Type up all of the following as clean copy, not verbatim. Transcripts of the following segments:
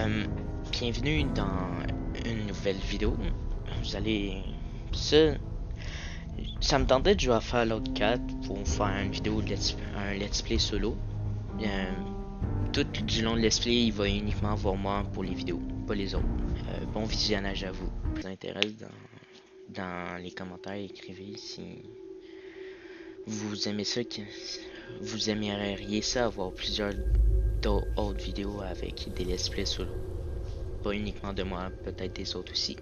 Euh, Bienvenue dans une nouvelle vidéo. Vous allez... Ça, ça me tentait de jouer à Fallout 4 pour faire une vidéo, un let's play solo. Euh, tout du long de let's play, il va uniquement voir moi pour les vidéos, pas les autres. Bon visionnage à vous. Si ça vous intéresse, dans les commentaires, écrivez si vous aimez ça, que vous aimeriez ça, avoir plusieurs autres vidéos avec des let's play solo. Pas uniquement de moi, peut-être des autres aussi.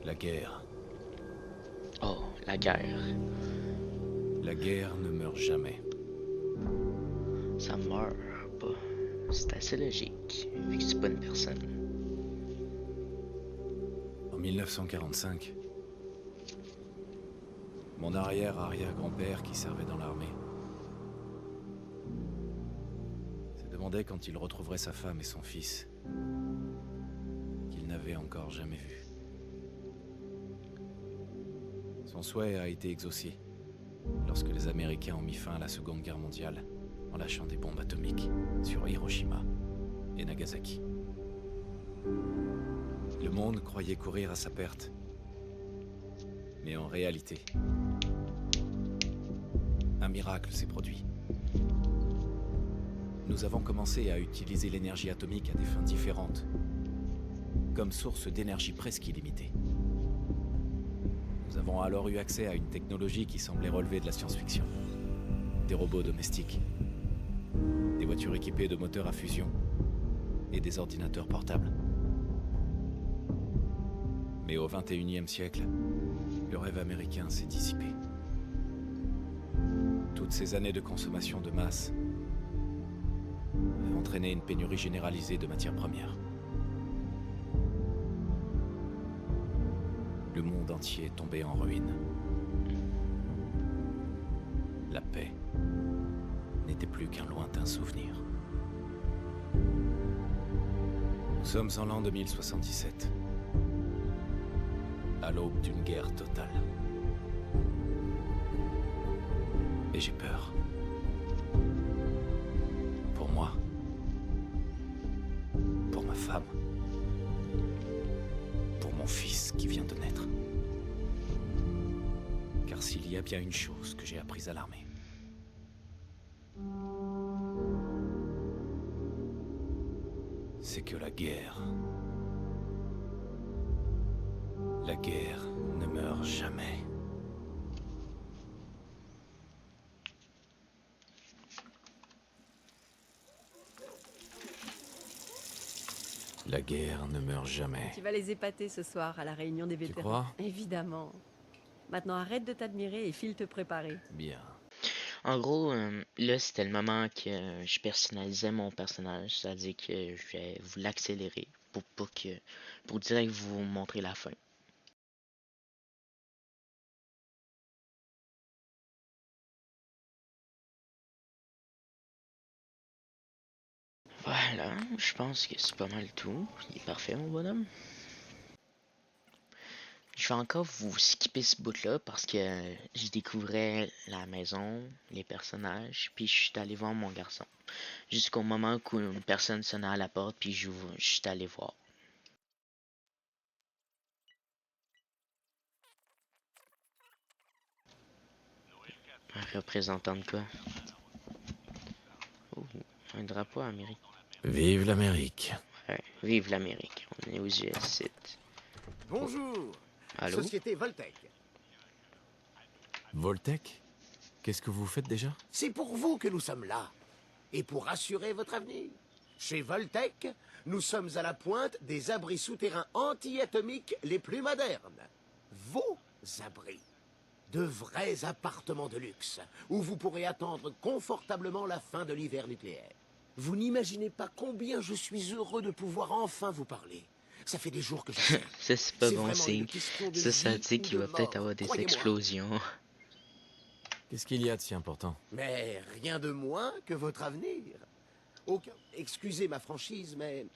La guerre. Oh, la guerre. La guerre ne meurt jamais. Ça meurt pas. C'est assez logique, vu que c'est pas une personne. En 1945, mon arrière-arrière-grand-père qui servait dans l'armée se demandait quand il retrouverait sa femme et son fils, qu'il n'avait encore jamais vus. Son souhait a été exaucé lorsque les Américains ont mis fin à la Seconde Guerre mondiale en lâchant des bombes atomiques sur Hiroshima et Nagasaki. Le monde croyait courir à sa perte. Mais en réalité, un miracle s'est produit. Nous avons commencé à utiliser l'énergie atomique à des fins différentes, comme source d'énergie presque illimitée. Nous avons alors eu accès à une technologie qui semblait relever de la science-fiction. Des robots domestiques, des voitures équipées de moteurs à fusion et des ordinateurs portables. Mais au XXIe siècle, le rêve américain s'est dissipé. Toutes ces années de consommation de masse avaient entraîné une pénurie généralisée de matières premières. Le monde entier est tombé en ruine. La paix n'était plus qu'un lointain souvenir. Nous sommes en l'an 2077. À l'aube d'une guerre totale. Et j'ai peur. Pour moi. Pour ma femme. Pour mon fils qui vient de naître. Car s'il y a bien une chose que j'ai apprise à l'armée, c'est que la guerre ne meurt jamais. La guerre ne meurt jamais. Tu vas les épater ce soir à la réunion des vétérans. crois? Évidemment. Maintenant arrête de t'admirer et file te préparer. Bien. En gros, là, c'était le moment que je personnalisais mon personnage, c'est-à-dire que je vais vous l'accélérer pour direct vous montrer la fin. Voilà, je pense que c'est pas mal tout. Il est parfait, mon bonhomme. Je vais encore vous skipper ce bout-là parce que je découvrais la maison, les personnages, puis je suis allé voir mon garçon. Jusqu'au moment où une personne sonnait à la porte, puis je suis allé voir. Un représentant de quoi? Oh, un drapeau américain. Vive l'Amérique. Ouais, vive l'Amérique. On est aux US. Bonjour, Allô? Société Voltec. Voltec? Qu'est-ce que vous faites déjà? C'est pour vous que nous sommes là, et pour assurer votre avenir. Chez Voltec, nous sommes à la pointe des abris souterrains anti-atomiques les plus modernes. Vos abris. De vrais appartements de luxe, où vous pourrez attendre confortablement la fin de l'hiver nucléaire. Vous n'imaginez pas combien je suis heureux de pouvoir enfin vous parler. Ça fait des jours que je sais. Ça, c'est pas C'est bon vraiment signe. une question de Ça vie dit ou qu'il de va peut-être mort, avoir des croyez-moi. explosions. Qu'est-ce qu'il y a de si important? Mais rien de moins que votre avenir. Aucun... Excusez ma franchise, mais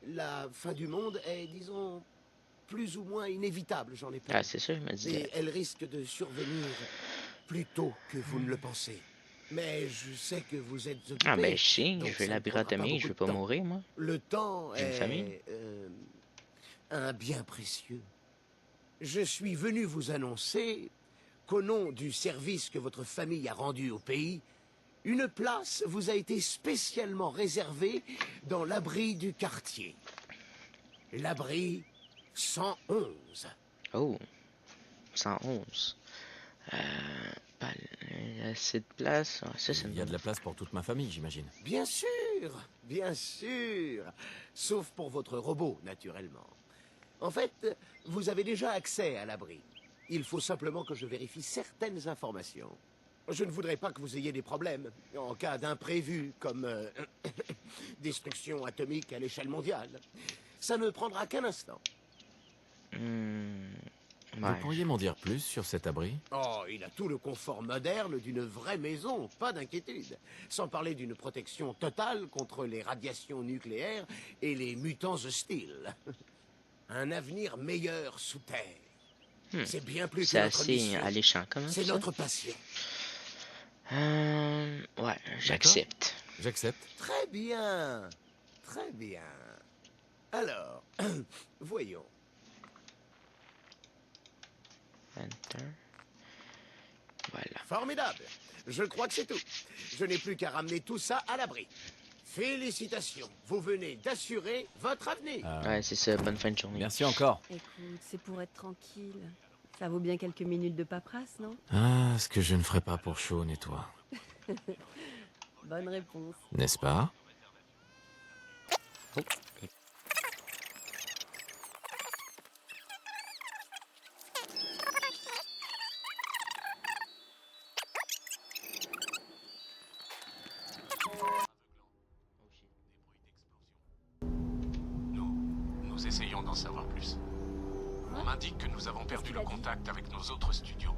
la fin du monde est, disons, plus ou moins inévitable, j'en ai peur. Ah, c'est ça, je me disais. Et elle risque de survenir Plutôt que vous ne le pensez. Mais je sais que vous êtes occupé. Ah ben je sais, donc je veux ça la ne prendra pas atomique, je beaucoup veux de pas temps. mourir moi. Le temps J'ai une est famille. un bien précieux. Je suis venu vous annoncer qu'au nom du service que votre famille a rendu au pays, une place vous a été spécialement réservée dans l'abri du quartier. L'abri 111. Oh, 111. Pas assez de place. Ah, ça c'est Il une y a de bonne la place pour toute ma famille, j'imagine. Bien sûr, bien sûr. Sauf pour votre robot, naturellement. En fait, vous avez déjà accès à l'abri. Il faut simplement que je vérifie certaines informations. Je ne voudrais pas que vous ayez des problèmes en cas d'imprévu, comme destruction atomique à l'échelle mondiale. Ça ne prendra qu'un instant. Vous Ouais. pourriez m'en dire plus sur cet abri? Oh, il a tout le confort moderne d'une vraie maison, pas d'inquiétude. Sans parler d'une protection totale contre les radiations nucléaires et les mutants hostiles. Un avenir meilleur sous terre. C'est bien plus que C'est notre assez mission. alléchant quand même. C'est ça. notre passion. Ouais, j'accepte. J'accepte. Très bien. Très bien. Alors, voyons. 21. Voilà. Formidable. Je crois que c'est tout. Je n'ai plus qu'à ramener tout ça à l'abri. Félicitations. Vous venez d'assurer votre avenir. Ouais, c'est ça, bonne fin de journée. Merci encore. Écoute, c'est pour être tranquille. Ça vaut bien quelques minutes de paperasse, non? Ah, ce que je ne ferais pas pour Sean et toi. Bonne réponse. N'est-ce pas? Nous essayons d'en savoir plus. On m'indique que nous avons perdu le contact avec nos autres studios.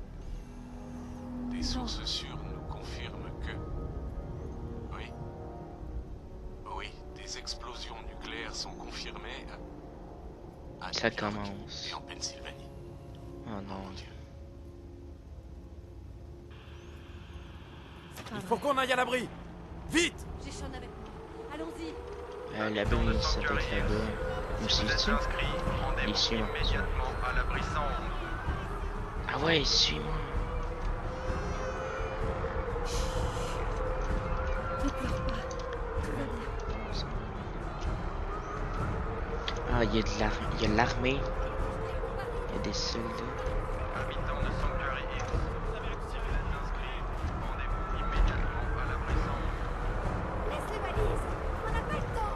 Des sources sûres nous confirment que... Oui. Oui, des explosions nucléaires sont confirmées à Ça New York commence. et en Pennsylvanie. Oh Oh non. mon Dieu. C'est pas Il faut vrai. qu'on aille à l'abri! Vite! J'ai Sean avec moi. Allons-y. L'abri, ça doit être là-bas. Où c'est-tu? Ici, non. immédiatement à l'abri 111. Ah ouais, suis-moi. Ne pleure pas. Tout va bien. Ah, il y a de l'armée. Il y a des soldats. Habitants de Sanctuary Hills. Vous avez inscrit. Rendez-vous immédiatement à l'abri 111. Laisse les valises. On n'a pas le temps.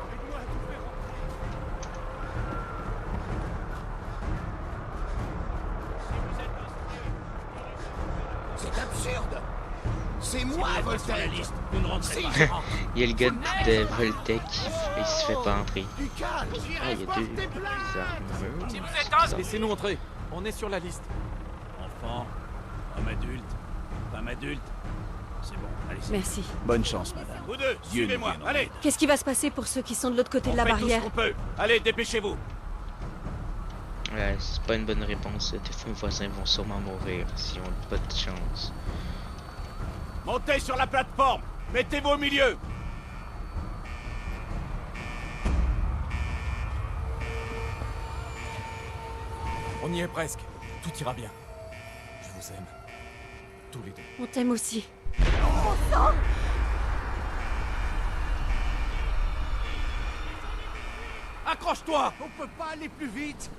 C'est absurde. C'est moi, Voltaire. C'est Il y a le gars de Voltec, il se fait pas entrer. du calme. Ah, il y a deux armes. Laissez-nous entrer. On est sur la liste. Enfant, homme adulte, femme adulte. C'est bon, allez. Merci. Bonne chance, madame. Vous deux, suivez-moi, allez. Qu'est-ce qui va se passer pour ceux qui sont de l'autre côté de la On fait tout ce barrière? qu'on peut. Allez, dépêchez-vous. Ouais, c'est pas une bonne réponse. Tes voisins vont sûrement mourir s'ils ont pas de chance. Montez sur la plateforme. Mettez-vous au milieu. On y est presque. Tout ira bien. Je vous aime. Tous les deux. On t'aime aussi. Accroche-toi. On peut pas aller plus vite.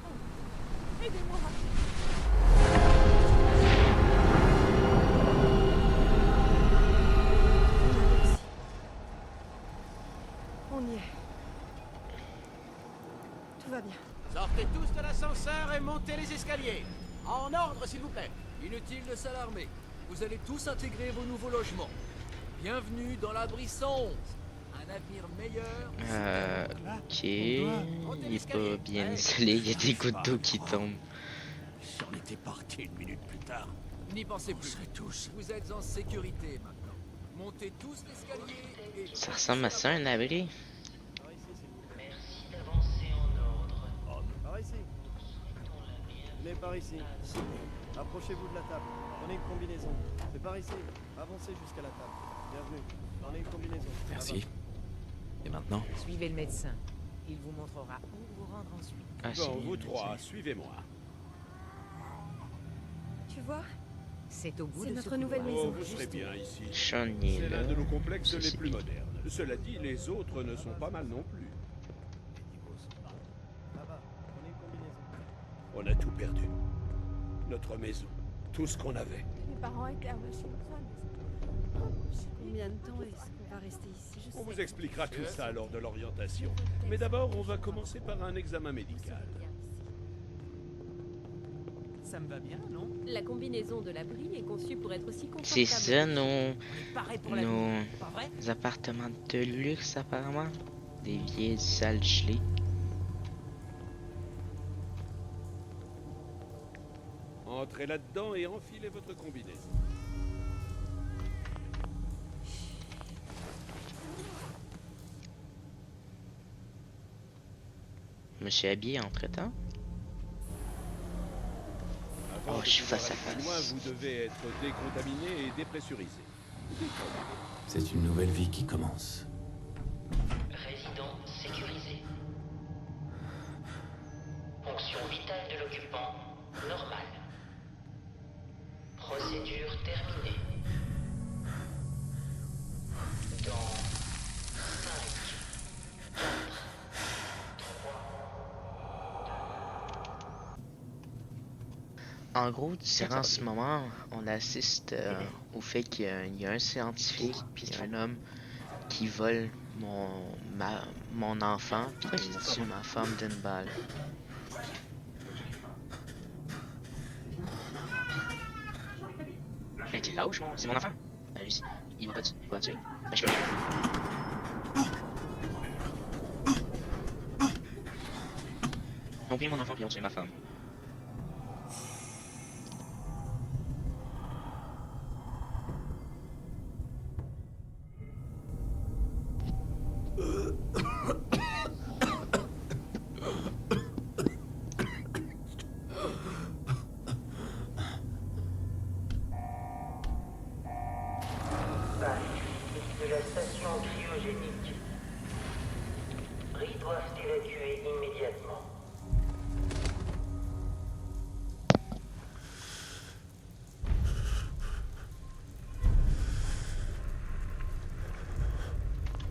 On y est. Tout va bien. Sortez tous de l'ascenseur et montez les escaliers. En ordre, s'il vous plaît. Inutile de s'alarmer. Vous allez tous intégrer vos nouveaux logements. Bienvenue dans l'abri 111. Un avenir meilleur. Ok. Il est pas bien isolé, il y a des gouttes d'eau qui tombent. Si on était parti une minute plus tard, N'y pensez on plus. serait tous. Vous êtes en sécurité maintenant. Montez tous l'escalier et... Ça ressemble à ça, un abri? Par ici. Venez par ici. Approchez-vous de la table. Prenez une combinaison. C'est par ici. Avancez jusqu'à la table. Bienvenue. Prenez une combinaison. Merci. Et maintenant? Suivez le médecin. Il vous montrera où vous rendre ensuite. Ah, c'est Bon, bien, vous mais trois, c'est- suivez-moi. Tu vois, C'est au bout c'est de notre ce nouvelle couloir. maison. Oh, vous serez bien ici. Sean il est C'est là. l'un de nos complexes Ça, les c'est plus bien. modernes. Cela dit, les autres ne sont pas mal non plus. Là-bas. Prenez une combinaison. On a tout perdu. Notre maison. Tout ce qu'on avait. Mes parents étaient à Washington. Combien de temps est-ce qu'on va rester ici? On vous expliquera tout ça lors de l'orientation. Mais d'abord, on va commencer par un examen médical. Ça me va bien, non? La combinaison de l'abri est conçue pour être aussi confortable. C'est ça nos, On est paré pour la nos nuit, pas vrai? appartements de luxe apparemment. Des vieilles salles gelées. Entrez là-dedans et enfilez votre combinaison. Je me suis habillé entre temps. Avant Oh, de je suis pouvoir face à aller plus loin, face. vous devez être décontaminé et dépressurisé. C'est une nouvelle vie qui commence. Résident sécurisé. Fonction vitale de l'occupant normale. Procédure terminée. Dans 5, 4, 3, En gros, durant ce moment, on assiste au fait qu'il y a un scientifique puis un homme qui vole mon enfant puis qui tue ma femme d'une balle. Mais t'es lâche, c'est mon enfant. Ben, lui, il va pas tuer. Ben, je peux rien. Ils ont pris mon enfant puis ils ont tué ma femme. de la station cryogénique. Bris doivent évacuer immédiatement.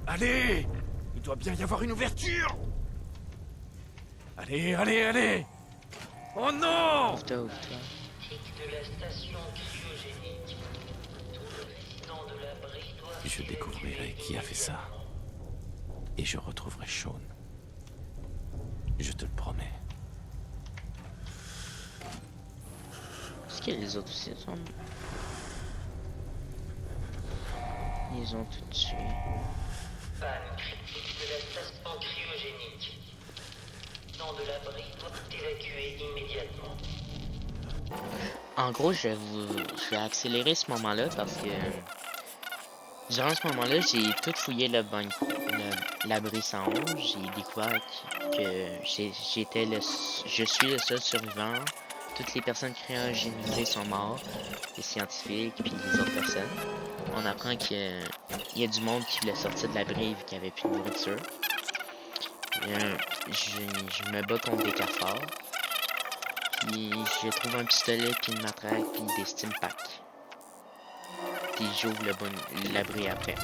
Allez! Il doit bien y avoir une ouverture! Allez, allez, allez! Oh non! Ouvre-toi, ouvre-toi. De la station cryogénique. Tous les résidents de l'abri doivent Je découvrirai qui a fait ça. Et je retrouverai Sean. Je te le promets. Est-ce que les autres aussi sont... Ils ont tout tué. Panne critique de la station cryogénique. Dans de l'abri doivent évacuer immédiatement. En gros, je vais accélérer ce moment-là parce que durant ce moment-là, j'ai tout fouillé l'abri 111. J'ai découvert que je suis le seul survivant. Toutes les personnes cryogénisées sont mortes, les scientifiques puis les autres personnes. On apprend qu'il y a du monde qui voulait sortir de l'abri vu qu'il n'y avait plus de nourriture. Je me bats contre des cafards. Puis je trouve un pistolet, puis une matraque, puis des steam packs. Puis j'ouvre l'abri après.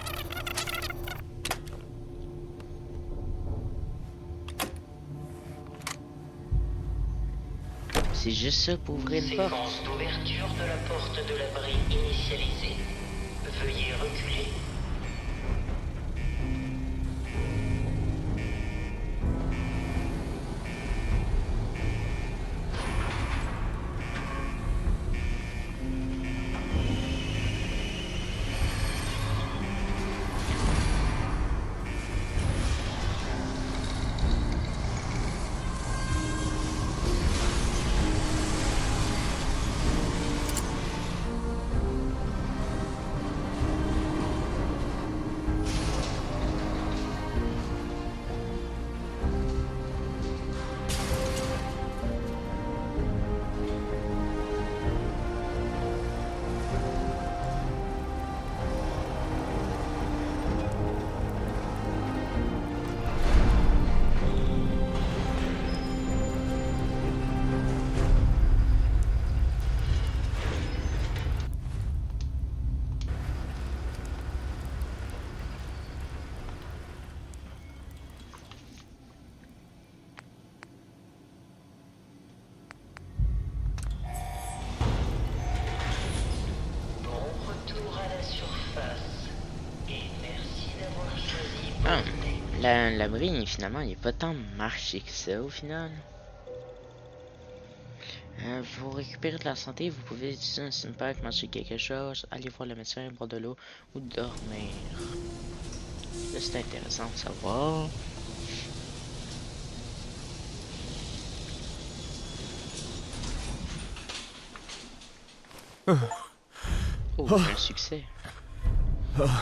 C'est juste ça pour ouvrir une porte. Séquence d'ouverture de la porte de l'abri initialisée. Veuillez reculer. L'abri, finalement, il n'est pas tant marché que ça, au final. Vous récupérez de la santé, vous pouvez utiliser un simpag, manger quelque chose, aller voir le médecin, boire de l'eau ou dormir. Ça, c'est intéressant de savoir. Oh, un succès.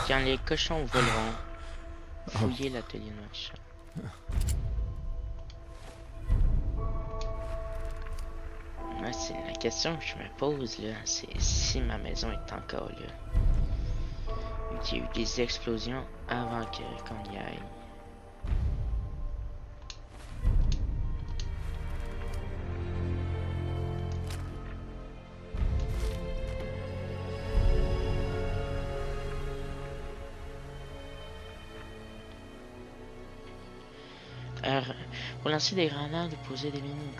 Quand les cochons voleront, fouiller l'atelier de marchand. Ouais, c'est la question que je me pose là, c'est si ma maison est encore là. Il y a eu des explosions avant qu'on y aille. Pour lancer des grenades, poser des mines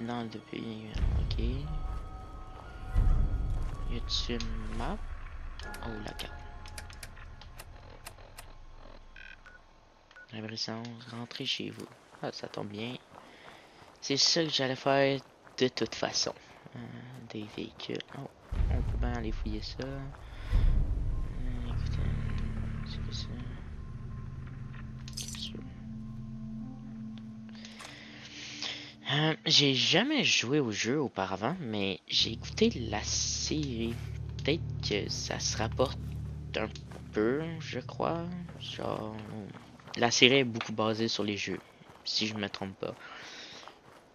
dans le pays. Ok. Y a-t-il une map? Oh, la carte. Abrissance, rentrez chez vous. Ah, ça tombe bien. C'est ça que j'allais faire de toute façon. Des véhicules. Oh, on peut bien aller fouiller ça. Écoutez, c'est quoi ça? J'ai jamais joué au jeu auparavant, mais j'ai écouté la série. Peut-être que ça se rapporte un peu, je crois. Genre, la série est beaucoup basée sur les jeux, si je me trompe pas.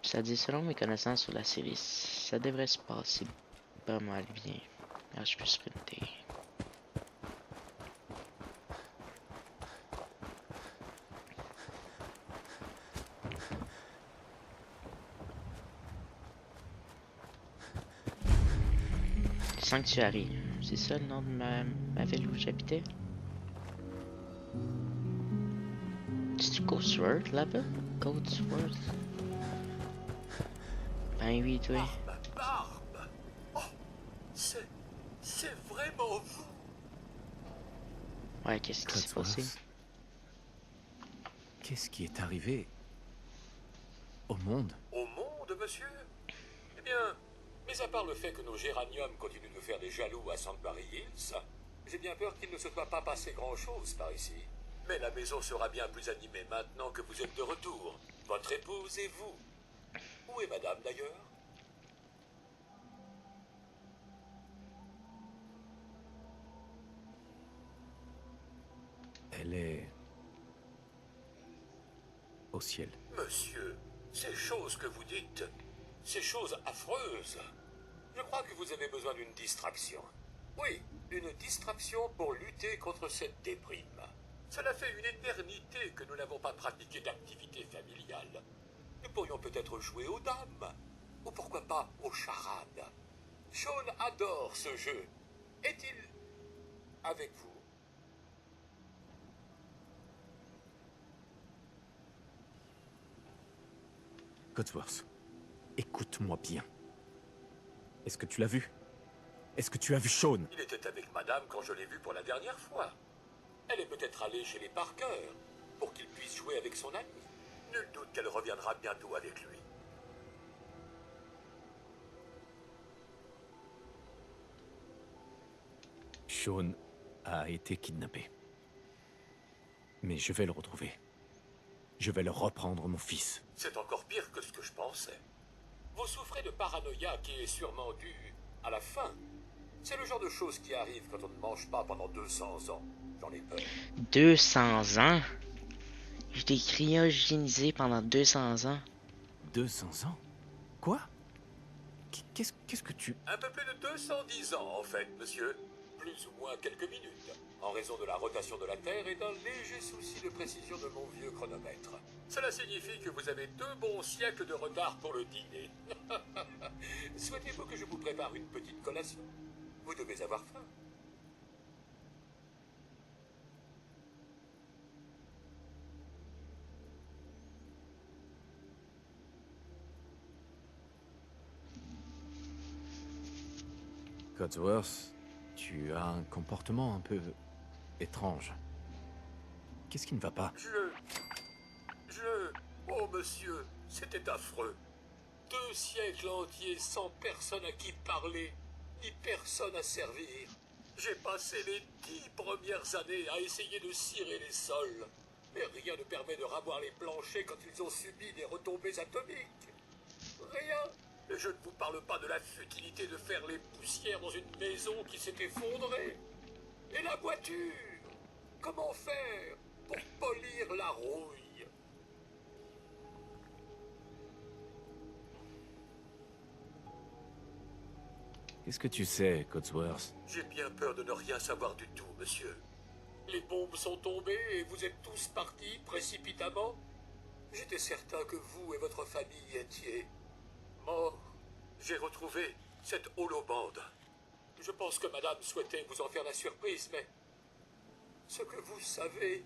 Ça dit, selon mes connaissances sur la série, ça devrait se passer pas mal bien. Ah, je peux sprinter. Sanctuary, c'est ça le nom de ma ville où j'habitais? C'est-tu Coatsworth là-bas? Coatsworth? Ben oui, toi. Barbe! Oh, c'est vraiment vous! Ouais, qu'est-ce qui s'est passé? Qu'est-ce qui est arrivé au monde? Au monde, monsieur? Eh bien, mis à part le fait que nos géraniums continuent de faire des jaloux à Sanctuary Hills, j'ai bien peur qu'il ne se soit pas passé grand-chose par ici. Mais la maison sera bien plus animée maintenant que vous êtes de retour. Votre épouse et vous. Où est madame, d'ailleurs? Elle est au ciel. Monsieur, ces choses que vous dites, ces choses affreuses, je crois que vous avez besoin d'une distraction. Oui, une distraction pour lutter contre cette déprime. Cela fait une éternité que nous n'avons pas pratiqué d'activité familiale. Nous pourrions peut-être jouer aux dames, ou pourquoi pas aux charades. Sean adore ce jeu. Est-il avec vous? Codsworth, écoute-moi bien. Est-ce que tu l'as vu? Est-ce que tu as vu Sean? Il était avec madame quand je l'ai vu pour la dernière fois. Elle est peut-être allée chez les Parker pour qu'il puisse jouer avec son ami. Nul doute qu'elle reviendra bientôt avec lui. Sean a été kidnappé. Mais je vais le retrouver. Je vais leur reprendre mon fils. C'est encore pire que ce que je pensais. Vous souffrez de paranoïa qui est sûrement due à la faim. C'est le genre de choses qui arrive quand on ne mange pas pendant 200 ans. J'en ai peur. 200 ans? J'étais cryogénisé pendant 200 ans. 200 ans? Quoi? Qu'est-ce que tu... Un peu plus de 210 ans, en fait, monsieur. Plus ou moins quelques minutes, en raison de la rotation de la Terre et d'un léger souci de précision de mon vieux chronomètre. Cela signifie que vous avez 2 bons siècles de retard pour le dîner. Souhaitez-vous que je vous prépare une petite collation? Vous devez avoir faim. Codsworth, tu as un comportement un peu étrange. Qu'est-ce qui ne va pas? Oh, monsieur, c'était affreux. 2 siècles entiers sans personne à qui parler, ni personne à servir. J'ai passé les 10 premières années à essayer de cirer les sols. Mais rien ne permet de ravoir les planchers quand ils ont subi des retombées atomiques. Rien. Et je ne vous parle pas de la futilité de faire les poussières dans une maison qui s'est effondrée. Et la voiture? Comment faire pour polir la rouille? Qu'est-ce que tu sais, Codsworth? J'ai bien peur de ne rien savoir du tout, monsieur. Les bombes sont tombées et vous êtes tous partis précipitamment. J'étais certain que vous et votre famille étiez morts. J'ai retrouvé cette holobande. Je pense que madame souhaitait vous en faire la surprise, mais ce que vous savez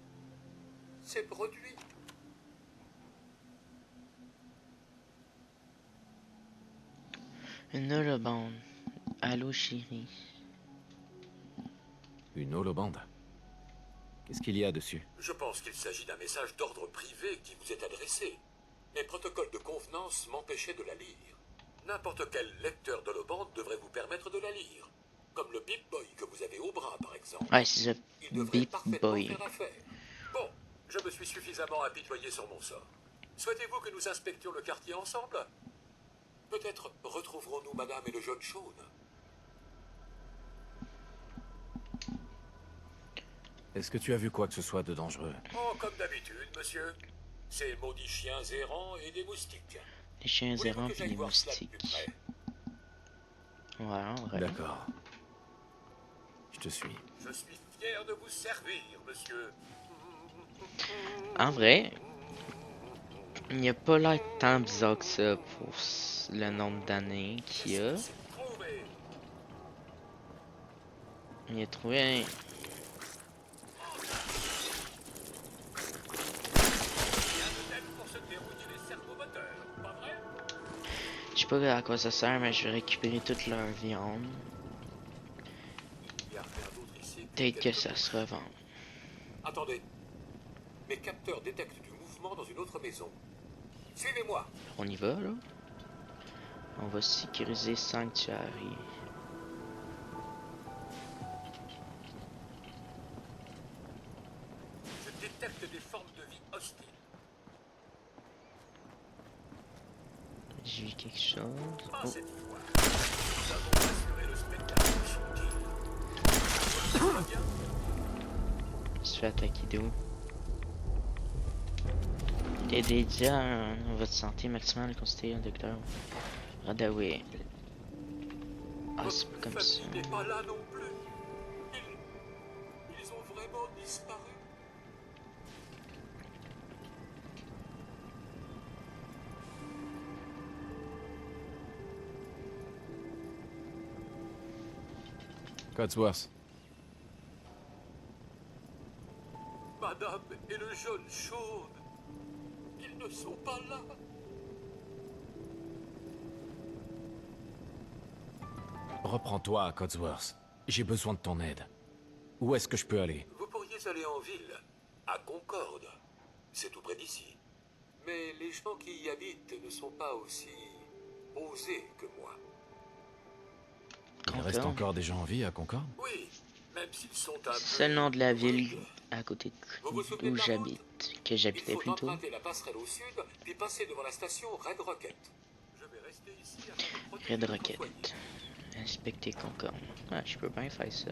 s'est produit. Une holobande. Allô, chérie. Une holobande? Qu'est-ce qu'il y a dessus? Je pense qu'il s'agit d'un message d'ordre privé qui vous est adressé. Mes protocoles de convenance m'empêchaient de la lire. N'importe quel lecteur d'holobande devrait vous permettre de la lire. Comme le Beep Boy que vous avez au bras, par exemple. Ouais, c'est ça. Il devrait Beep parfaitement Boy. faire affaire. Bon, je me suis suffisamment apitoyé sur mon sort. Souhaitez-vous que nous inspections le quartier ensemble? Peut-être retrouverons-nous madame et le jeune Sean. Est-ce que tu as vu quoi que ce soit de dangereux? Oh, comme d'habitude, monsieur. Ces maudits chiens errants et des moustiques. Les chiens errants et et les moustiques. Voilà, ouais. D'accord. Je te suis. Je suis fier de vous servir, monsieur. En vrai, il n'y a pas l'air tant bizarre que ça pour le nombre d'années qu'il y a. Il a trouvé un... Je sais pas à quoi ça sert, mais je vais récupérer toute leur viande. Peut-être que ça se revend. Attendez. Mes capteurs détectent du mouvement dans une autre maison. Suivez-moi. On y va, là. On va sécuriser Sanctuary. Je détecte des formes de vie hostiles. J'ai vu quelque chose. Pas Oh. cette fois. Nous avons assuré le spectacle shooting. Je se fait attaquer d'où? Aidez déjà à votre santé maximale, consultez un docteur. Radaway. Ah, c'est pas comme ça. Votre famille n'est pas là non plus. Ils ont vraiment disparu. Codsworth. Madame et le jeune Sean, ils ne sont pas là. Reprends-toi, Codsworth. J'ai besoin de ton aide. Où est-ce que je peux aller? Vous pourriez aller en ville, à Concorde. C'est tout près d'ici. Mais les gens qui y habitent ne sont pas aussi osés que moi. Il reste encore des gens en vie à Concorde? Oui, même s'ils sont un peu... C'est le nom de la ville à côté Vous vous souvenez d'où de la j'habite. Que j'habitais Il faut plutôt. emprunter la passerelle au sud, puis passer devant la station Red Rocket. Je vais rester ici afin de protéger Red votre Rocket. foyer. Inspecter Concorde. Ah, je peux bien faire ça.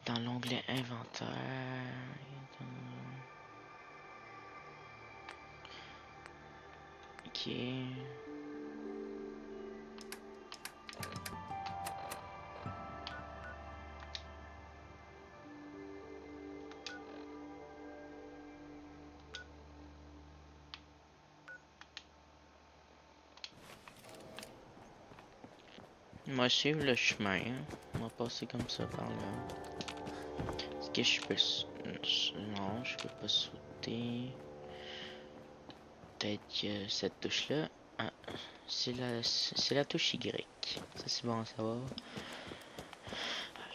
Dans l'onglet inventaire. Ok. On va suivre le chemin. Hein. On va passer comme ça par là. Est-ce que je peux... Non, je peux pas sauter. Peut-être que cette touche-là... Ah, C'est la touche Y. Ça c'est bon à savoir.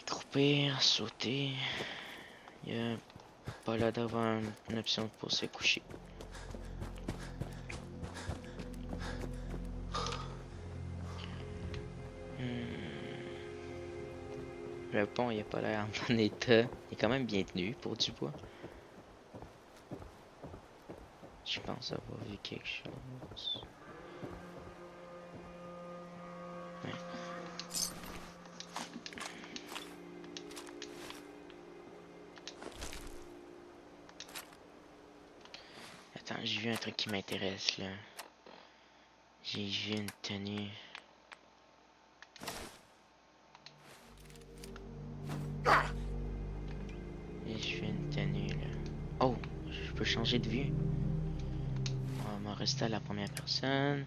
Croupir, sauter. Il y a pas là d'avoir une option pour se coucher. Le pont il a pas l'air en bon état. Il est quand même bien tenu pour du bois. Je pense avoir vu quelque chose. Ouais. Attends, j'ai vu un truc qui m'intéresse là. J'ai vu une tenue. J'ai vu une tenue là. Oh, je peux changer de vue. On va rester à la première personne.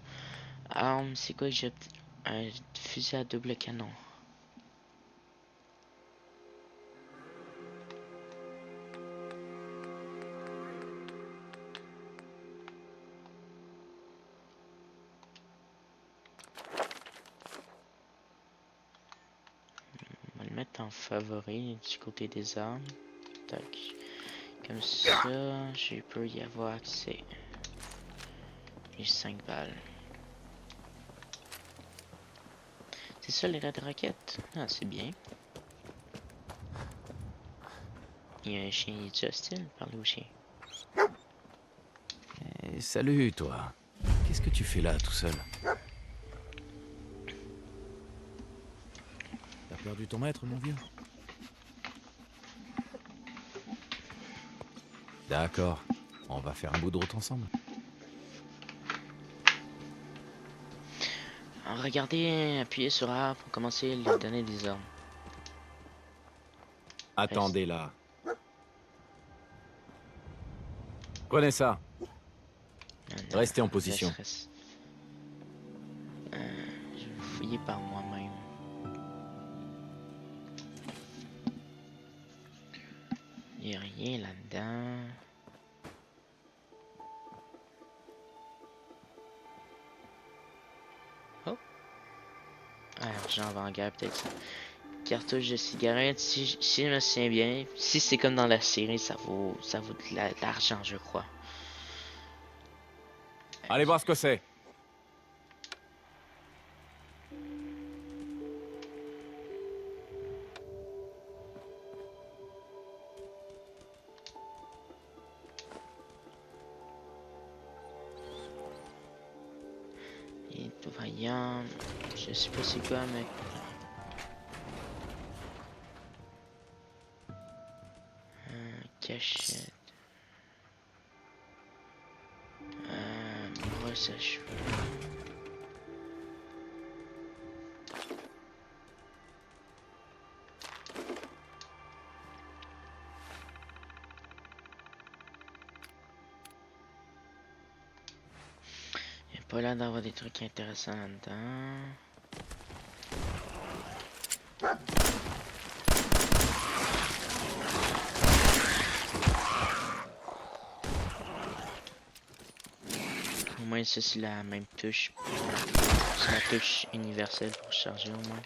Arme, c'est quoi que j'ai? Un fusil à double canon. On va le mettre en favori du côté des armes. Tac. Comme ça, je peux y avoir accès. J'ai 5 balles. C'est ça les raids roquettes? Ah, c'est bien. Il y a un chien, il est hostile? Parlez au chien. Salut, toi. Qu'est-ce que tu fais là, tout seul? T'as perdu ton maître, mon vieux? D'accord. On va faire un bout de route ensemble. Regardez, appuyez sur A pour commencer à lui donner des ordres. Attendez là. Prenez ça. Restez en position. Je vais fouiller par moi-même. Il n'y a rien là-dedans. Oh. Argent avant-guerre, peut-être ça. Cartouche de cigarette, si je me souviens bien, si c'est comme dans la série, ça vaut de l'argent, je crois. Allez voir ce que c'est. Et voyons, je sais pas c'est quoi, mais cachette. Brosse à cheveux. Il n'y a pas l'air d'avoir des trucs intéressants là-dedans. Au moins ça c'est la même touche. C'est la touche universelle pour charger au moins.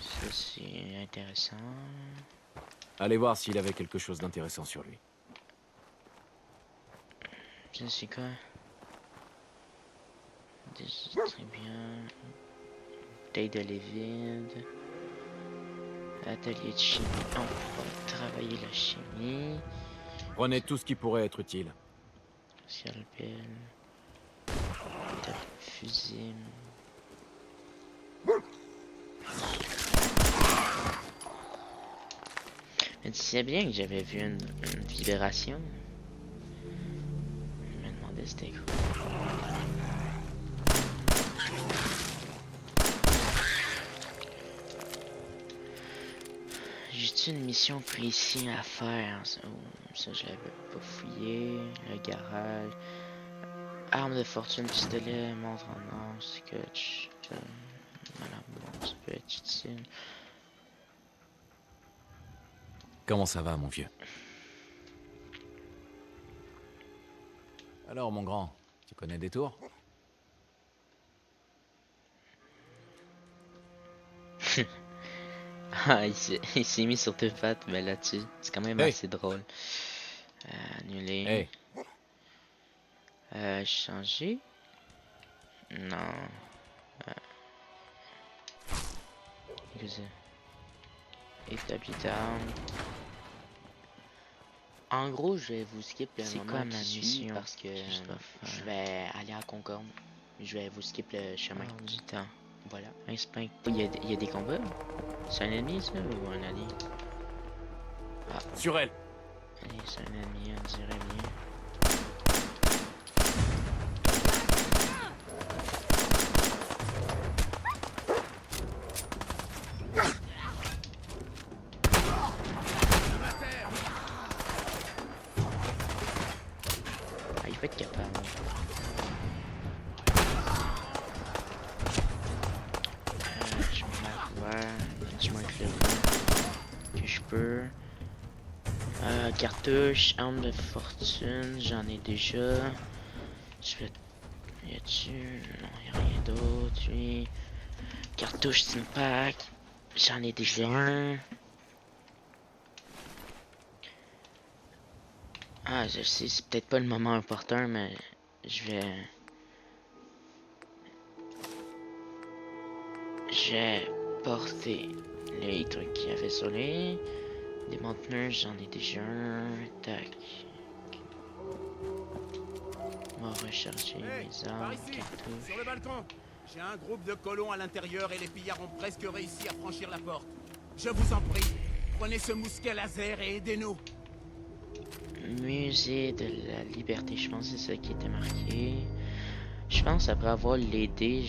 Ça c'est intéressant. Allez voir s'il avait quelque chose d'intéressant sur lui. Ça c'est quoi? Très bien. Bouteille de lait vide. Atelier de chimie. On va travailler la chimie. Prenez tout ce qui pourrait être utile. Scalpel. Fusil. Mais tu sais bien que j'avais vu une vibration. Je me demandais c'était quoi. J'ai-tu une mission précise à faire? Ça, je l'avais pas fouillé. Le garage. Arme de fortune, pistolet, montre en or, scotch. Voilà, bon, ça peut être utile. Comment ça va, mon vieux? Alors, mon grand, tu connais des tours? Ah, il s'est mis sur deux pattes, mais là-dessus, c'est quand même assez drôle. Annuler. Changer. Non. Établi down. En gros, je vais vous skip le moment qui suit parce que je vais aller à Concorde. Je vais vous skip le chemin du temps. Voilà. Il y a des combats? C'est un ennemi ça ou un allié? Ah. Sur elle. Allez, c'est un ennemi, on dirait bien. Ah, il faut être capable. Je marque vert, je marque le vert que je peux. Cartouche, arme de fortune, j'en ai déjà. Je vais... Y a-tu... Non, y a rien d'autre, oui. Cartouche Steam Pack, j'en ai déjà un. Ah, je sais, c'est peut-être pas le moment opportun, mais je vais porter les trucs qu'il y avait sur les... Des mainteneurs, j'en ai déjà un. Tac. On va recharger mes armes, cartouches. Sur le balcon. J'ai un groupe de colons à l'intérieur et les pillards ont presque réussi à franchir la porte. Je vous en prie, prenez ce mousquet laser et aidez-nous. Musée de la Liberté, je pense que c'est ça qui était marqué. Je pense après avoir l'aidé,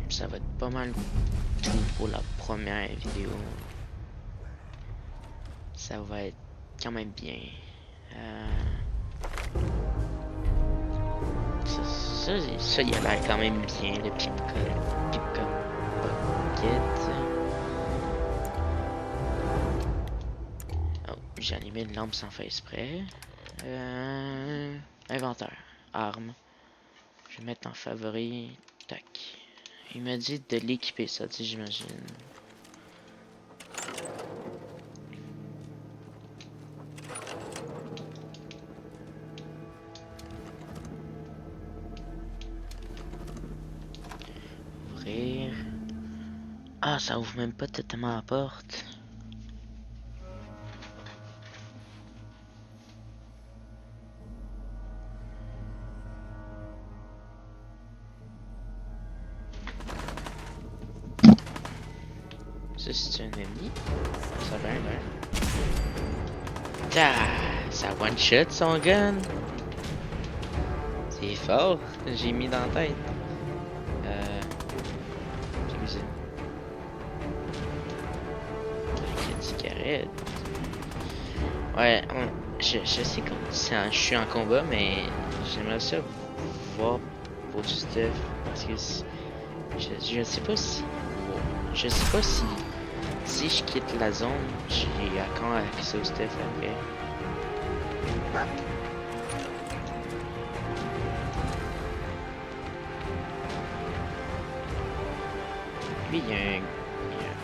ça va être pas mal tout pour la première vidéo. Ça va être quand même bien. Ça il a l'air quand même bien, le Pipka Bucket. Oh, j'ai allumé une lampe sans faire exprès. Inventaire, arme. Je vais mettre en favori. Tac. Il m'a dit de l'équiper, ça, tu sais, j'imagine. Ouvrir. Ah, ça ouvre même pas totalement la porte. Ça, c'est un ennemi. Ça va, ça one shot son gun. C'est fort. J'ai mis dans la tête. Cuisine. Une cigarette. Ouais, je sais comme je suis en combat, mais j'aimerais ça voir pour du stuff parce que je sais pas si si je quitte la zone, j'ai quand accès au stuff après. Lui, il y a un...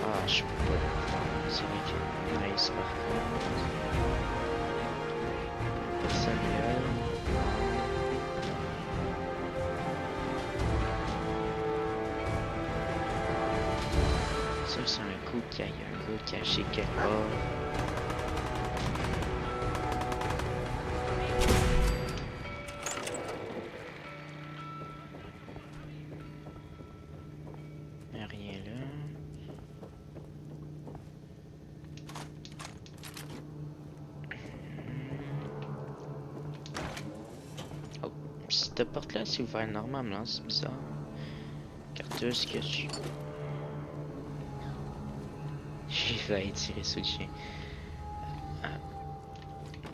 Ah, je peux pas le faire. C'est vrai qu'il est nice par contre. Personne là. Ça, c'est un coup qu'il y a un gars caché quelque part. Mais rien là. Oh, cette porte là, c'est ouvert normalement, c'est bizarre. Cartouche que je... Je vais tirer sur le chien.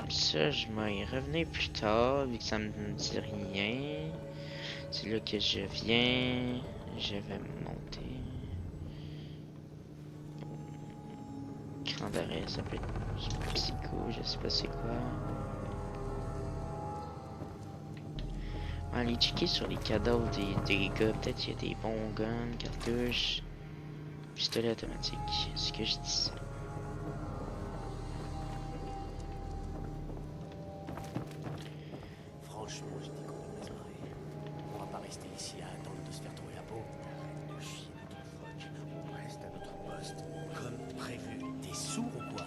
Ça, je vais y revenir plus tard, vu que ça me dit rien. C'est là que je viens. Je vais monter. Cran d'arrêt, ça peut être psycho, je sais pas c'est quoi. On va aller checker sur les cadavres des gars. Peut-être qu'il y a des bons guns, cartouches. Pistolet automatique. Ce que je dis. Franchement, je dis qu'on devrait se barrer. On va pas rester ici à attendre de se faire trouver la peau. Arrête de chier notre froc. On reste à notre poste, comme prévu. T'es sourd ou quoi?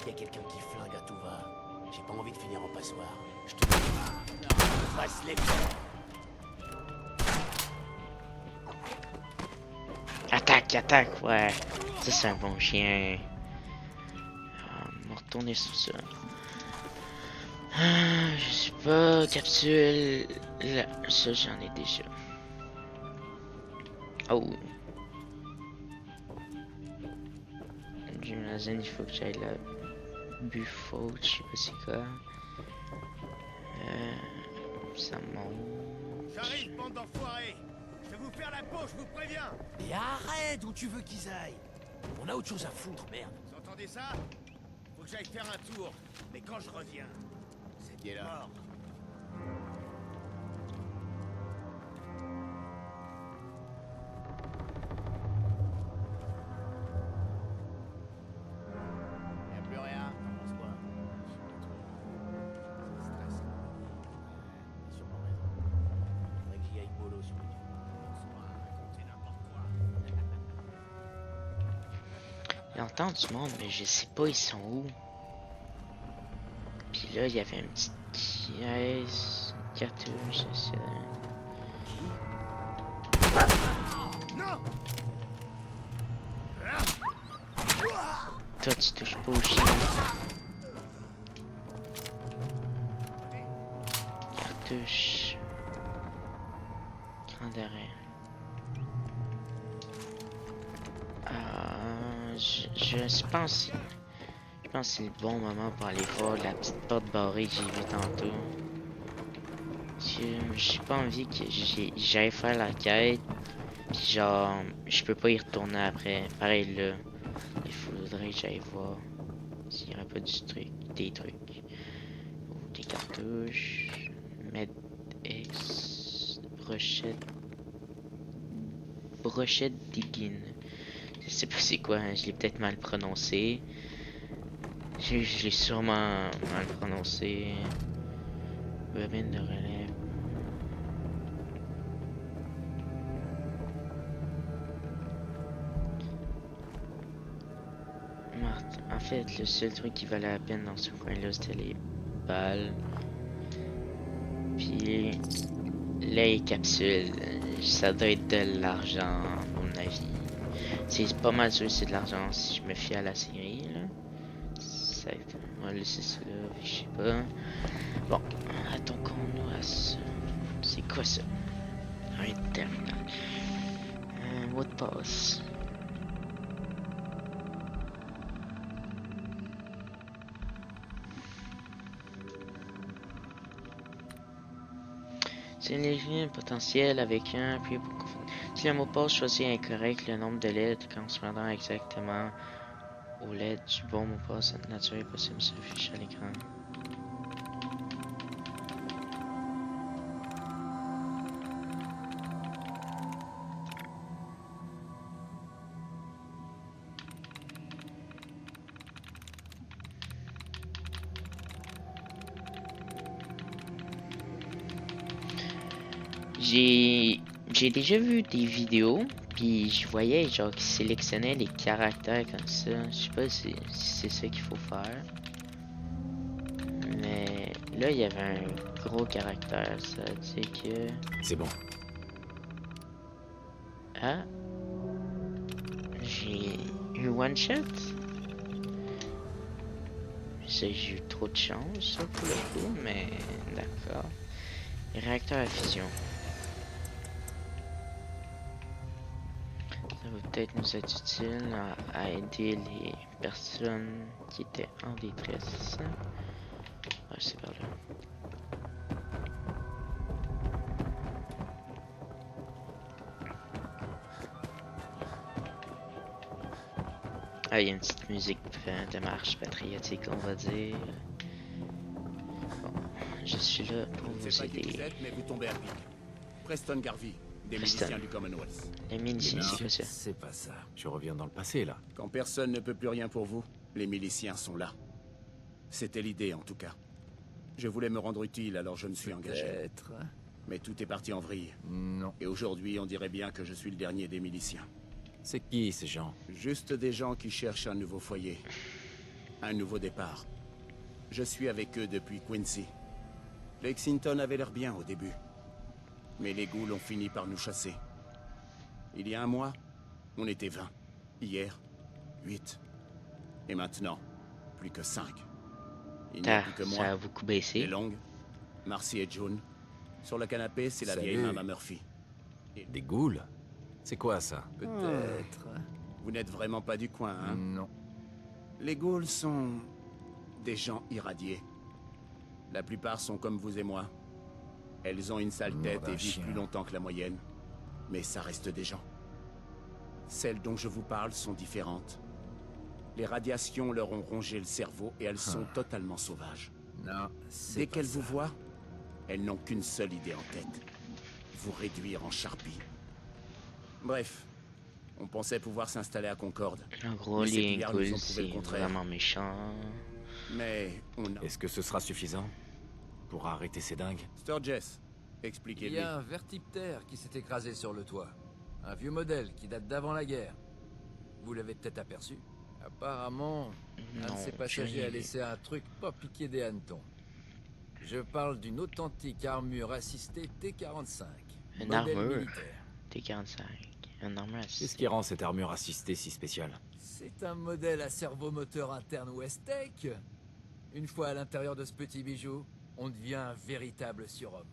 Y a quelqu'un qui flingue à tout va. J'ai pas envie de finir en passoire. Je te dis pas. Passe les portes. Attaque, attaque, ouais. Ça, c'est un bon chien. On va retourner sur ça. Ah, je sais pas, capsule. Là, ça, j'en ai déjà. Oh. J'imagine, il faut que j'aille là. Buffo, je sais pas c'est quoi. Ça monte. J'arrive, bande d'enfoirés. Je vais vous faire la peau, je vous préviens. Et arrête, où tu veux qu'ils aillent? On a autre chose à foutre, merde. Vous entendez ça? Faut que j'aille faire un tour. Mais quand je reviens, c'est mort. Y'a plus rien, t'en penses quoi? C'est stressant. T'as sûrement raison. Faudrait que j'y aille mollo sur le truc. On se va raconter n'importe quoi. J'entends du monde, mais je sais pas ils sont où. Puis là, il y avait une petite pièce, une cartouche, ça. Non! Toi, tu touches pas au chien. Cartouche. Grand arrêt. Je pense que c'est le bon moment pour aller voir la petite porte barrée que j'ai vue tantôt. J'ai pas envie que j'aille faire la quête. Puis genre, je peux pas y retourner après. Pareil là, il faudrait que j'aille voir s'il y aurait pas des trucs. Ou des cartouches. Med-X. Brochette Diggin. Je sais pas c'est quoi, hein, je l'ai peut-être mal prononcé. Je l'ai sûrement mal prononcé. Bobine de relève. En fait, le seul truc qui valait la peine dans ce coin-là, c'était les balles. Puis les capsules, ça doit être de l'argent, à mon avis. C'est pas mal sûr que c'est de l'argent si je me fie à la série là. Ça, on va laisser ça là, je sais pas. Bon, attends qu'on a ça. C'est quoi ça? Un terminal. Un mot de passe. C'est une ligne potentielle avec un, puis pour confondre. Si le mot de passe choisi est incorrect, le nombre de lettres correspondant exactement aux lettres du bon mot de passe naturel possible s'affiche à l'écran. J'ai déjà vu des vidéos, puis je voyais genre qu'ils sélectionnaient les caractères comme ça. Je sais pas si c'est ça qu'il faut faire. Mais là, il y avait un gros caractère, ça dit que... C'est bon. Ah? J'ai eu one shot? J'ai eu trop de chance, ça, pour le coup, mais d'accord. Réacteur à fusion. Ça va peut-être nous être utile à aider les personnes qui étaient en détresse. Ouais, c'est par là. Ah, il y a une petite musique de marche patriotique, on va dire. Bon, je suis là pour vous aider. Mais vous tombez à pic. Preston Garvey, Des Preston. miliciens du Commonwealth. Les miliciens, Non, c'est quoi ça? c'est pas ça. Je reviens dans le passé, là. Quand personne ne peut plus rien pour vous, les miliciens sont là. C'était l'idée, en tout cas. Je voulais me rendre utile, alors je me suis engagé. Peut-être. Mais tout est parti en vrille. Non. Et aujourd'hui, on dirait bien que je suis le dernier des miliciens. C'est qui, ces gens? Juste des gens qui cherchent un nouveau foyer. Un nouveau départ. Je suis avec eux depuis Quincy. Lexington avait l'air bien au début. Mais les ghouls ont fini par nous chasser. Il y a un mois, on était 20. Hier, 8. Et maintenant, plus que 5. Il n'y a plus que moi. Ça a beaucoup baissé. Et Long, Marcy et June. Sur le canapé, c'est la Salut. vieille Mama Murphy. Des ghouls? C'est quoi, ça? Peut-être. Vous n'êtes vraiment pas du coin, hein? Non. Les ghouls sont des gens irradiés. La plupart sont comme vous et moi. Elles ont une sale tête et vivent plus longtemps que la moyenne. Mais ça reste des gens. Celles dont je vous parle sont différentes. Les radiations leur ont rongé le cerveau et elles sont totalement sauvages. Non. Dès qu'elles vous voient, elles n'ont qu'une seule idée en tête. Vous réduire en charpie. Bref, on pensait pouvoir s'installer à Concorde. En gros, Mais ces les pillards nous ghouls, ont prouvé le c'est contraire. vraiment méchant. Mais on a... Est-ce que ce sera suffisant pour arrêter ces dingues? Sturgess, Il expliquez-lui. y a un vertiptère qui s'est écrasé sur le toit. Un vieux modèle qui date d'avant la guerre. Vous l'avez peut-être aperçu. Apparemment, un Non, de ses j'ai passagers rien a vu. laissé un truc pas piqué des hannetons. Je parle d'une authentique armure assistée T-45. Une modèle armure? militaire. T45. Un armure assistée. Qu'est-ce qui rend cette armure assistée si spéciale? C'est un modèle à servomoteur interne Westech. Une fois à l'intérieur de ce petit bijou, on devient un véritable surhomme.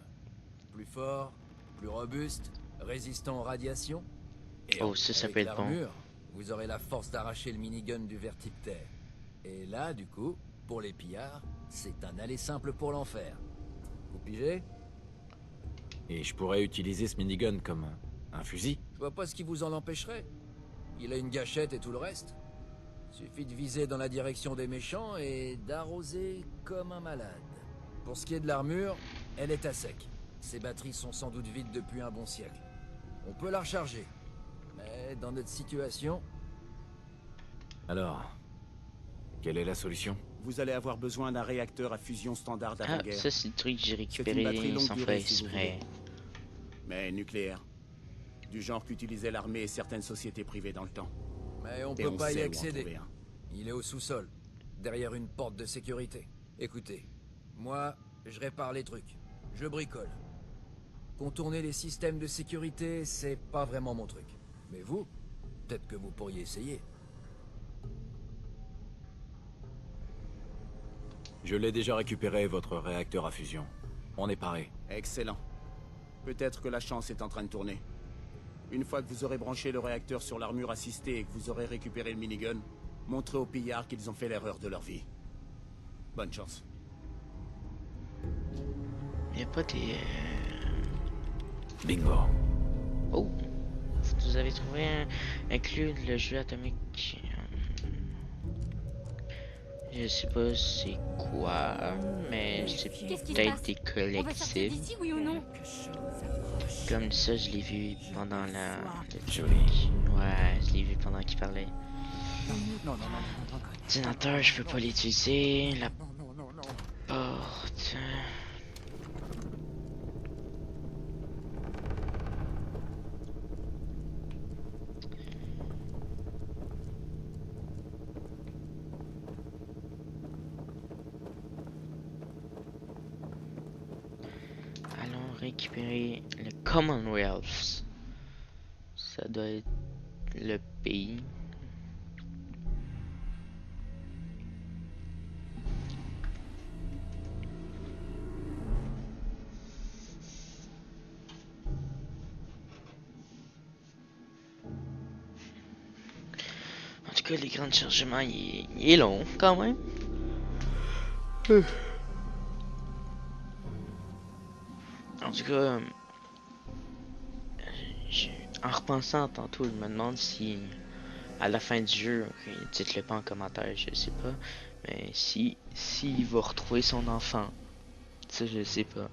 Plus fort, plus robuste, résistant aux radiations. Et Oh, ça avec peut être bon. l'armure, vous aurez la force d'arracher le minigun du vertiptère. Et là, du coup, pour les pillards, c'est un aller simple pour l'enfer. Vous pigez? Et je pourrais utiliser ce minigun comme un fusil? Je vois pas ce qui vous en empêcherait. Il a une gâchette et tout le reste. Suffit de viser dans la direction des méchants et d'arroser comme un malade. Pour ce qui est de l'armure, elle est à sec. Ses batteries sont sans doute vides depuis un bon siècle. On peut la recharger. Mais dans notre situation... Alors, quelle est la solution? Vous allez avoir besoin d'un réacteur à fusion standard Ah, d'avant-guerre. ça c'est le truc que j'ai C'est une batterie récupéré longue sans faire durée, si vous exprès. Mais nucléaire. Du genre qu'utilisaient l'armée et certaines sociétés privées dans le temps. Mais on Et peut pas y sait où en accéder. trouver un. Il est au sous-sol, derrière une porte de sécurité. Écoutez, moi, je répare les trucs. Je bricole. Contourner les systèmes de sécurité, c'est pas vraiment mon truc. Mais vous, peut-être que vous pourriez essayer. Je l'ai déjà récupéré, votre réacteur à fusion. On est paré. Excellent. Peut-être que la chance est en train de tourner. Une fois que vous aurez branché le réacteur sur l'armure assistée et que vous aurez récupéré le minigun, montrez aux pillards qu'ils ont fait l'erreur de leur vie. Bonne chance. Y'a pas des... Bingo. Oh! Vous avez trouvé inclus le jeu atomique. Je sais pas c'est quoi, mais c'est Qu'est-ce qui se peut-être passe des On va sortir collectibles. d'ici, oui ou non? Comme ça, je l'ai vu pendant la... le Joli. truc. Ouais, je l'ai vu pendant qu'il parlait. Non. Ordinateur, je peux pas l'utiliser. La Non. porte... Allons récupérer le Commonwealth. Ça doit être le pays. En tout cas, l'écran de chargement il est long quand même. En tout cas, en repensant tantôt, je me demande si à la fin du jeu, ok, dites-le pas en commentaire, je sais pas, mais s'il va retrouver son enfant, ça je sais pas.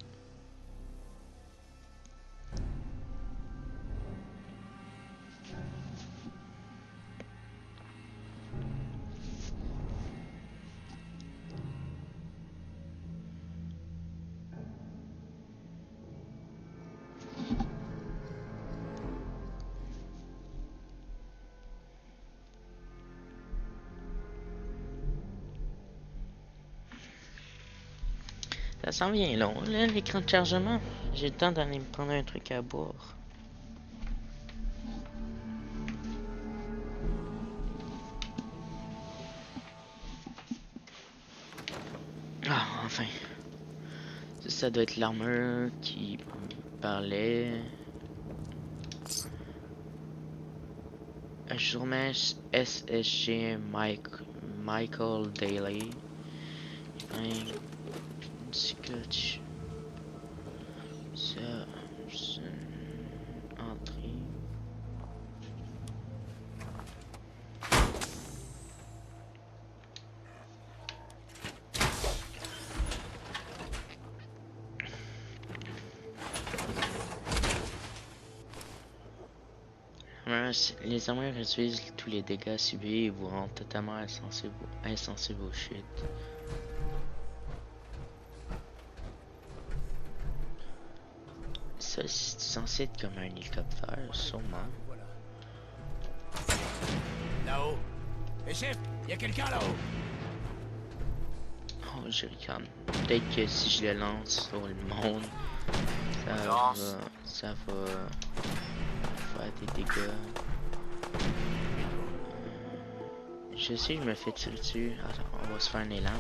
s'en vient long, là, l'écran de chargement. J'ai le temps d'aller me prendre un truc à boire. Ah, enfin. Ça doit être l'armure qui parlait. Sûrement SSG Michael Daly. Scotch. Ça, c'est entrée. Les armures réduisent tous les dégâts subis et vous rendent totalement insensible au shit. Ça, c'est censé être comme un hélicoptère, sûrement. Là-haut. Et chef, y a quelqu'un là-haut. Oh, Jerrycan. Peut-être que si je le lance sur le monde, ça va faire des dégâts. Je sais, je me fais tirer dessus. Attends, on va se faire un élan.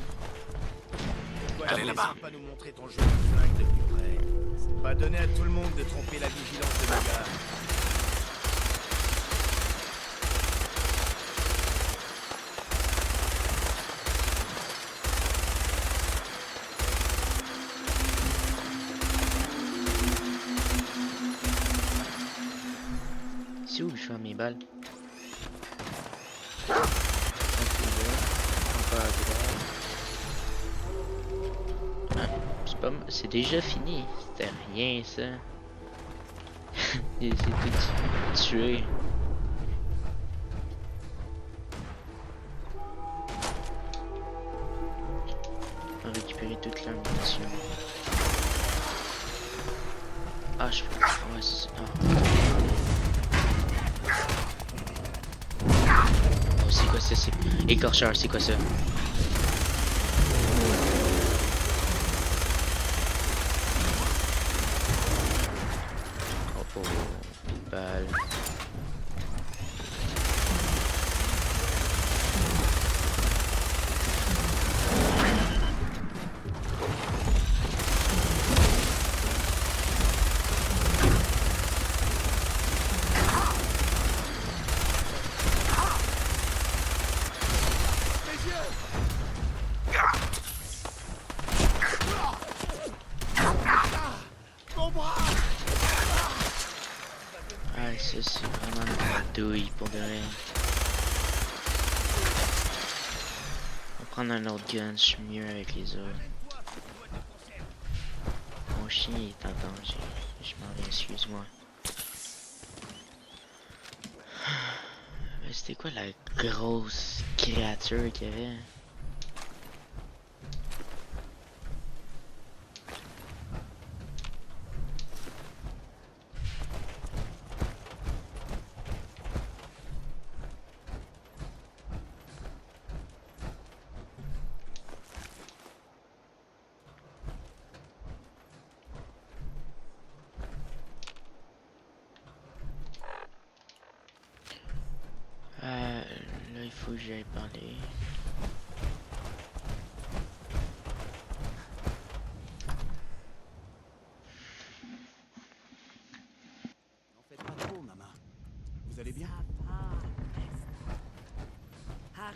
Allez là-bas. Pas nous montrer ton jeu de flingue de plus près. C'est pas donné à tout le monde de tromper la vigilance de nos gars. C'est où je fais mes balles? C'est déjà fini. C'était rien ça. C'est tout tué. On va récupérer toute la munition. Ah, je peux. Ouais, c'est oh, c'est quoi ça? C'est écorcheur, c'est quoi ça? Balle. Ça c'est vraiment de la douille pour de rien. On va prendre un autre gun, je suis mieux avec les autres. Mon chien est en danger. Je m'en vais, excuse-moi. C'était quoi la grosse créature qu'il y avait? Là, il faut que j'aille parler. N'en faites pas trop, maman. Vous allez bien?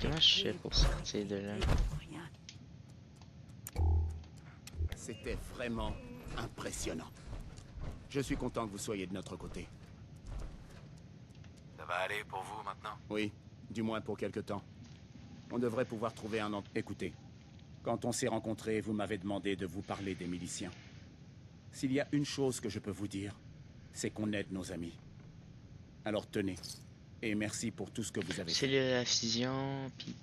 Comment je fais pour sortir de là? C'était vraiment impressionnant. Je suis content que vous soyez de notre côté. Ça va aller pour vous maintenant? Oui, du moins pour quelque temps. On devrait pouvoir trouver un... Écoutez, quand on s'est rencontrés, vous m'avez demandé de vous parler des miliciens. S'il y a une chose que je peux vous dire, c'est qu'on aide nos amis. Alors tenez, et merci pour tout ce que vous avez fait. C'est la fusion, puis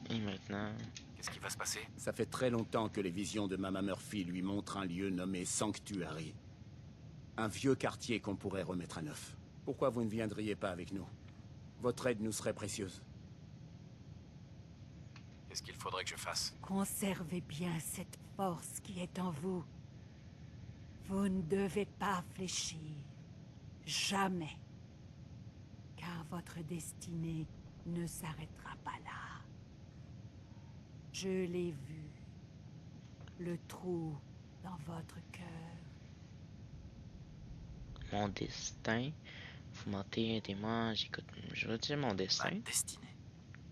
et maintenant... Qu'est-ce qui va se passer? Ça fait très longtemps que les visions de Mama Murphy lui montrent un lieu nommé Sanctuary. Un vieux quartier qu'on pourrait remettre à neuf. Pourquoi vous ne viendriez pas avec nous? Votre aide nous serait précieuse. Qu'est-ce qu'il faudrait que je fasse? Conservez bien cette force qui est en vous. Vous ne devez pas fléchir. Jamais. Car votre destinée ne s'arrêtera pas là. Je l'ai vu. Le trou dans votre cœur. Mon destin. Vous mentez, aidez-moi, j'écoute. Je veux dire mon destin. Destinée.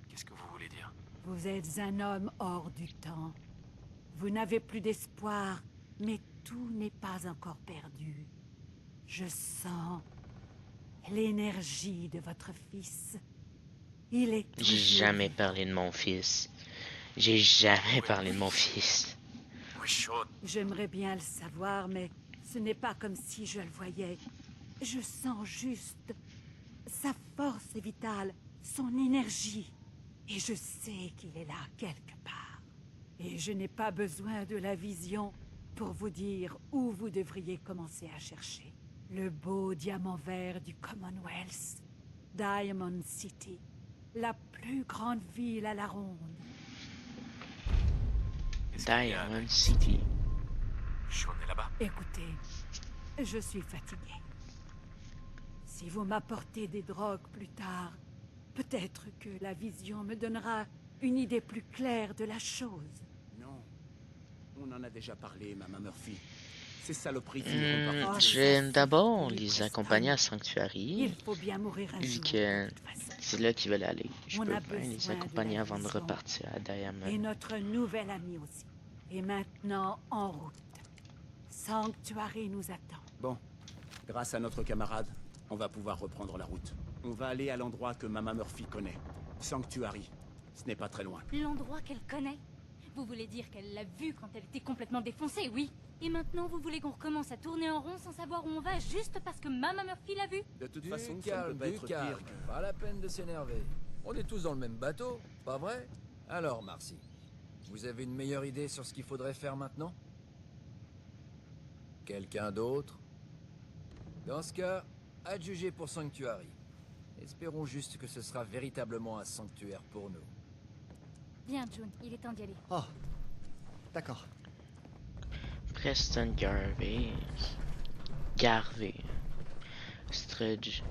Qu'est-ce que vous voulez dire? Vous êtes un homme hors du temps. Vous n'avez plus d'espoir, mais tout n'est pas encore perdu. Je sens l'énergie de votre fils. Il est J'ai jamais parlé de mon fils. J'ai jamais parlé de mon fils. J'aimerais bien le savoir, mais ce n'est pas comme si je le voyais. Je sens juste sa force vitale, son énergie. Et je sais qu'il est là quelque part. Et je n'ai pas besoin de la vision pour vous dire où vous devriez commencer à chercher. Le beau diamant vert du Commonwealth, Diamond City, la plus grande ville à la ronde. Diamond City. Sean est là-bas. Écoutez, je suis fatigué. Si vous m'apportez des drogues plus tard, peut-être que la vision me donnera une idée plus claire de la chose. Non. On en a déjà parlé, Maman Murphy. Ces saloperies finiront par... Je vais d'abord les accompagner à Sanctuary. Il faut bien mourir un Vu jour, que de toute façon. c'est là qu'ils veulent aller. Je On peux a bien les besoin de accompagner la avant de vision. repartir à Diamond. Et notre nouvel ami aussi. Et maintenant, en route. Sanctuary nous attend. Bon, grâce à notre camarade, on va pouvoir reprendre la route. On va aller à l'endroit que Maman Murphy connaît. Sanctuary. Ce n'est pas très loin. L'endroit qu'elle connaît. Vous voulez dire qu'elle l'a vu quand elle était complètement défoncée, oui. Et maintenant, vous voulez qu'on recommence à tourner en rond sans savoir où on va juste parce que Maman Murphy l'a vu? De toute Du façon, ça ne calme, peut pas du être calme. pire que... Pas la peine de s'énerver. On est tous dans le même bateau, pas vrai? Alors, Marcy, vous avez une meilleure idée sur ce qu'il faudrait faire maintenant? Quelqu'un d'autre? Dans ce cas, adjugé pour Sanctuary. Espérons juste que ce sera véritablement un sanctuaire pour nous. Bien, June, il est temps d'y aller. Oh, d'accord. Preston Garvey. Stretch.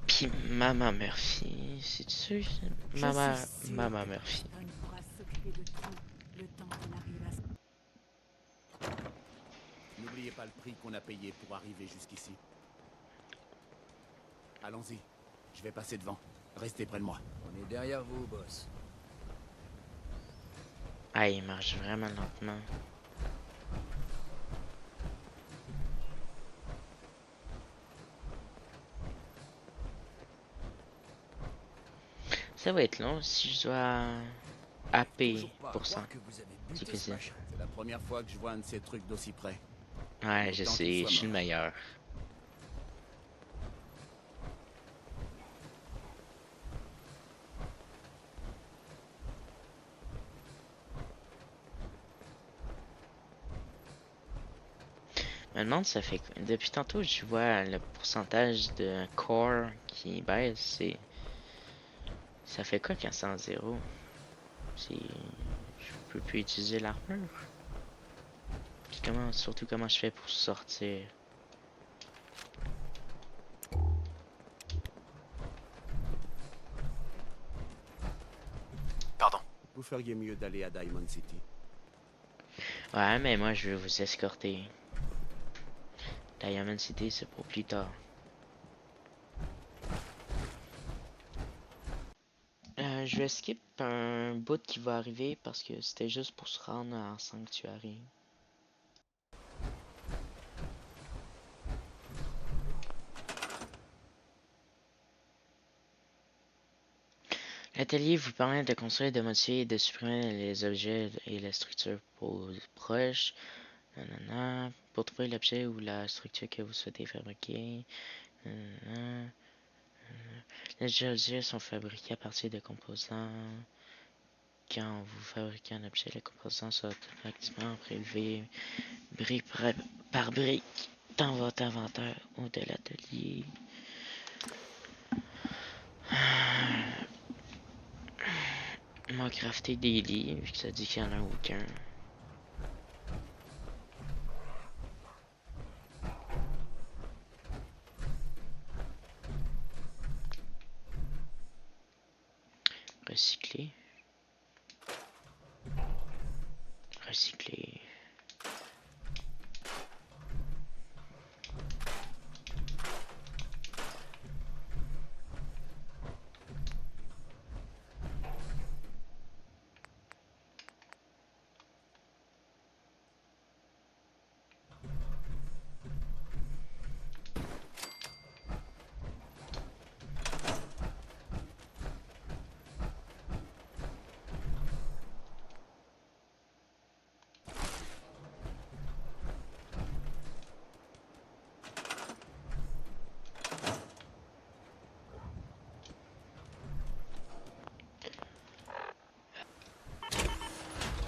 Puis Maman Murphy. C'est sûr? Maman Murphy. Preston pourra s'occuper de tout le temps qu'on arrive à... N'oubliez pas le prix qu'on a payé pour arriver jusqu'ici. Allons-y. Je vais passer devant. Restez près de moi. On est derrière vous, boss. Ah, il marche vraiment lentement. Ça va être long si je dois AP pour ça. C'est possible. C'est la première fois que je vois un de ces trucs d'aussi près. Ouais, je Autant sais, qu'il je soit suis le mort. meilleur. Je me demande ça fait quoi. Depuis tantôt je vois le pourcentage de core qui baisse, c'est ça fait quoi quand c'est en zéro? C'est je peux plus utiliser l'armure. Puis comment surtout comment je fais pour sortir? Pardon. Vous feriez mieux d'aller à Diamond City. Ouais, mais moi je veux vous escorter. Diamond City c'est pour plus tard. Je vais skip un bout qui va arriver parce que c'était juste pour se rendre en Sanctuary. L'atelier vous permet de construire, de modifier et de supprimer les objets et la structure proche. Nanana. Pour trouver l'objet ou la structure que vous souhaitez fabriquer. Nanana. Les objets sont fabriqués à partir de composants. Quand vous fabriquez un objet, les composants sont automatiquement prélevés brique par brique dans votre inventaire ou de l'atelier. On va crafter des lits, vu que ça dit qu'il y en a aucun. Recycler. Recycler.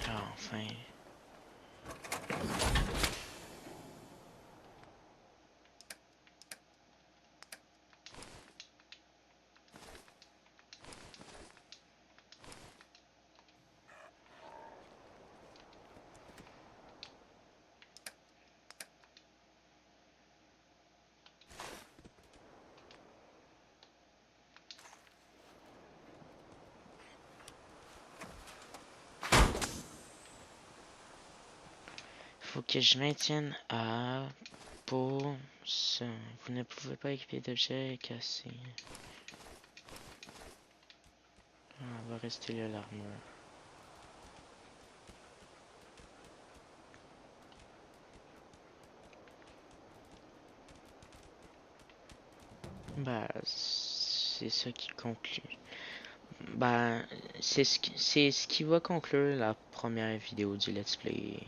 Ah, enfin. Faut que je maintienne à pour ça. Vous ne pouvez pas équiper d'objets cassés. On va rester là l'armure. Bah, c'est ça qui conclut. Bah, c'est ce qui va conclure la première vidéo du Let's Play.